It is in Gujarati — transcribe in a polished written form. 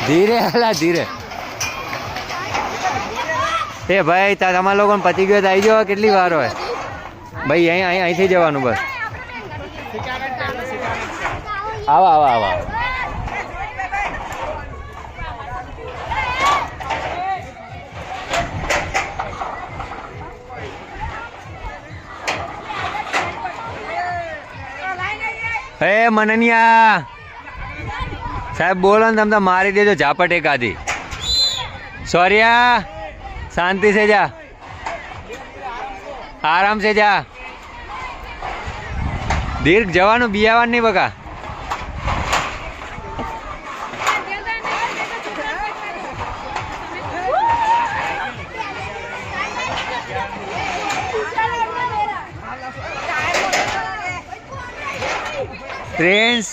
ધીરે હાલા ધીરે. એ ભાઈ તમારા લોકોને પતી ગયો તો આવી જાઓ. કેટલી વાર હોય ભાઈ? અહીંથી જવાનું બસ. આવા આવા આવા. હે મનનિયા સાહેબ બોલો ને, તમે તો મારી દેજો ઝાપટ એકાદી. સોરિયા શાંતિ से जा, आराम से जा. દીર્ઘ જવાનું બિયાવાનું નહીં બકા. પ્રિન્સ